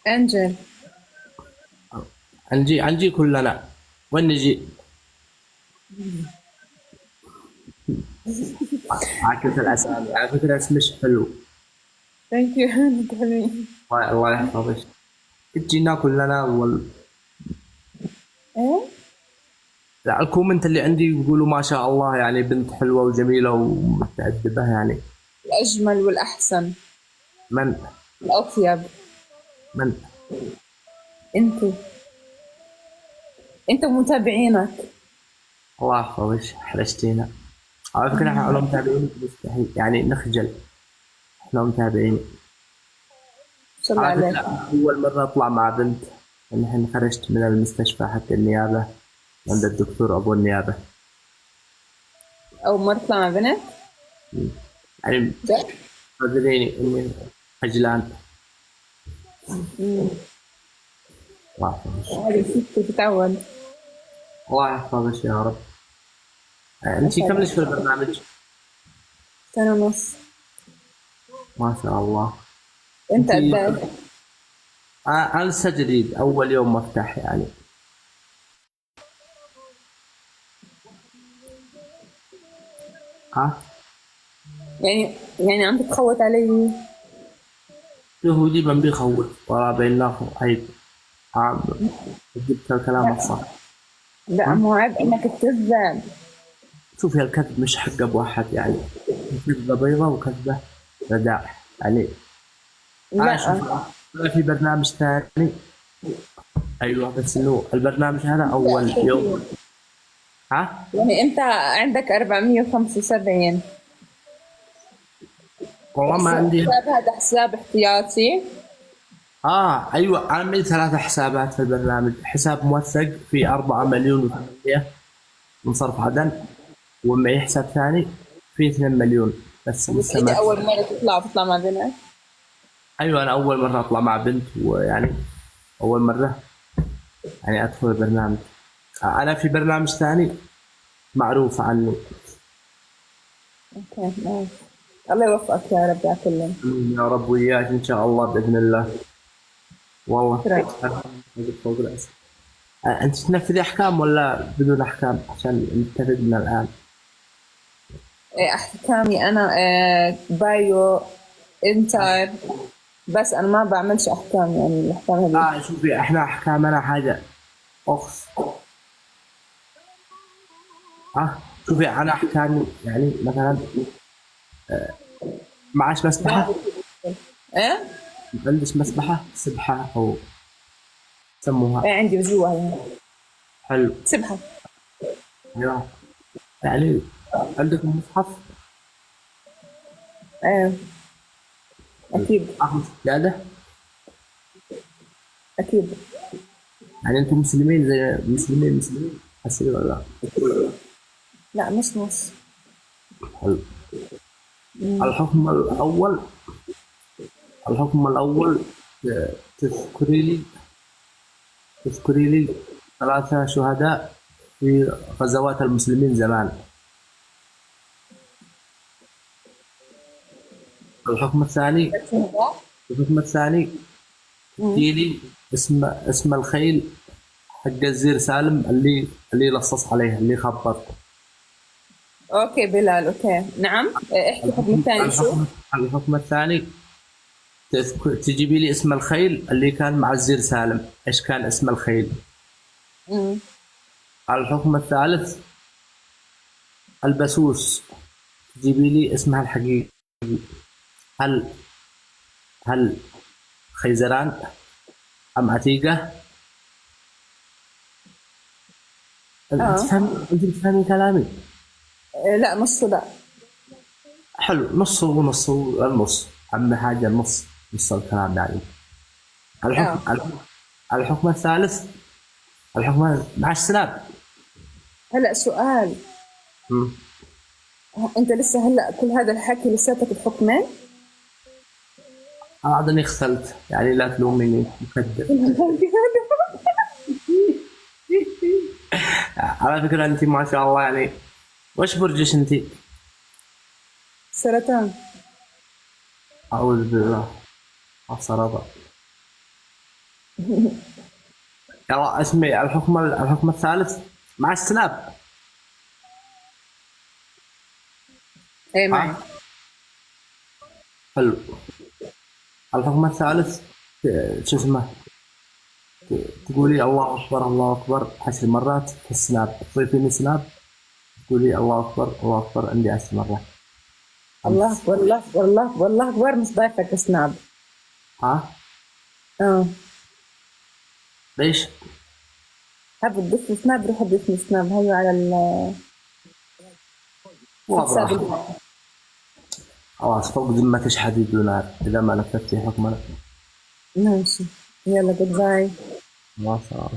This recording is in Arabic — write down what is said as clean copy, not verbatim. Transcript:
انجل. نجي كلنا. وين نجي؟ عاكس الاسامي على فكره، اسمش حلو. ثانك يو. انت حلوين. الله يحفظك. جينا كلنا ايه. لا، الكومنت اللي عندي بيقولوا ما شاء الله، يعني بنت حلوه وجميله ومتأدبه يعني. الاجمل والاحسن. من الاطيب. من انتوا. انت ومتابعينك. الله يحفظك، حرجتينا. على فكره احنا لو متابعين نستحي يعني نخجل. احنا متابعين. ما شاء الله على عليك. فكره اول مره اطلع مع بنت. الحين خرجت من المستشفى حق النيابه عند الدكتور ابو النيابه. اول مره تطلع مع بنت. يعني جد؟ اعذريني اني خجلان. مم. الله يحفظك. عادي، ست تتعود. الله يحفظك يا رب. ما انت شاء كم الله. لك في البرنامج؟ سنه ونص. ما شاء الله. انت انت قد ايه؟ انا لسه جديد، اول يوم مفتاح يعني. ها. يعني عم تتخوت علي. هو دي من بيخوف ورا بينه عيب. ها. جبت الكلام لا. الصح. لا، م? مو عيب انك تكذب. شوفي الكذب مش حق ابو احد يعني. كذبه بيضة وكذبه رداء يعني. لا. شوف. أنا في برنامج ثاني. ايوه بس انه البرنامج هذا لا، اول يوم. كثير. ها. يعني انت عندك 475. والله ما عندي. حساب هذا حساب احتياطي. ايوه، انا عندي ثلاثة حسابات في البرنامج. حساب موثق فيه 4 مليون و800 من صرف عدن، ومعي حساب ثاني فيه 2 مليون بس لسه وبتريد ما. اول مره تطلع مع بنات. ايوه انا اول مرة اطلع مع بنت، ويعني اول مرة يعني ادخل البرنامج. انا في برنامج ثاني معروف عني. اوكي، نايس. الله يوفقك يا رب على كلهم. يا رب وياك ان شاء الله باذن الله. والله. شكرا. فوق راسي. انت تنفذي احكام ولا بدون احكام عشان نستفيد من الان؟ احكامي انا بايو انتر. بس انا ما بعملش احكام، يعني الاحكام هذه. شوفي احنا احكامنا حاجه اخس. شوفي انا احكامي يعني مثلا معاش مسبحه. ايه. عندك مسبحه سبحه او ايه، سموها. عندي جوا يعني. حلو. سبحة. ايوه. يعني عندكم مصحف. ايه. حلو. اكيد. اخذ سجاده. اكيد. يعني انتم مسلمين زي مسلمين حسين ولا لا؟ لا، مش نص. حلو. الحكم الاول. الحكم الاول. تذكري لي. تذكري لي 3 شهداء في غزوات المسلمين زمان. الحكم الثاني. الحكم الثاني. تحكي لي اسم الخيل حق الزير سالم اللي لصص عليه اللي خبط. اوكي بلال، اوكي نعم. احكي الحكم الثاني شو. الحكم الثاني. تجيبي لي اسم الخيل اللي كان مع الزير سالم، ايش كان اسم الخيل. امم الحكم الثالث. البسوس. تجيبي لي اسمها الحقيقي. هل هل خيزران ام عتيقه. انت اه. تفهم، انت بتفهمي كلامي. لا، نصه لا. حلو، نص ونص النص. اهم حاجه النص. نص الكلام يعني. اه. الحكم الثالث. الحكم مع السلام. هلا سؤال. مم. انت لسه هلا كل هذا الحكي لساتك بحكمين؟ انا اظني اختلت يعني، لا تلوميني مكذب. على فكره انت ما شاء الله يعني. وش برجش انت؟ سرطان. اعوذ بالله. السرطان. يلا اسمي الحكم الثالث مع السناب. ايه ها معي. حلو. الحكم الثالث شو اسمه، تقولي الله اكبر الله اكبر 10 مرات في السناب، تضيفيني سناب تقولي الله اكبر الله اكبر عندي 10 مرات. الله خمس. اكبر الله اكبر الله اكبر الله اكبر، مش ضايفك سناب. ها اه. ليش؟ حابب تضيف سناب، روح ضيفني سناب هيو على والله الحساب براحتك. خلاص فوق ذمتك حديد ونار اذا ما نفذتي حكمنا. ماشي. يلا جود باي. ما صار.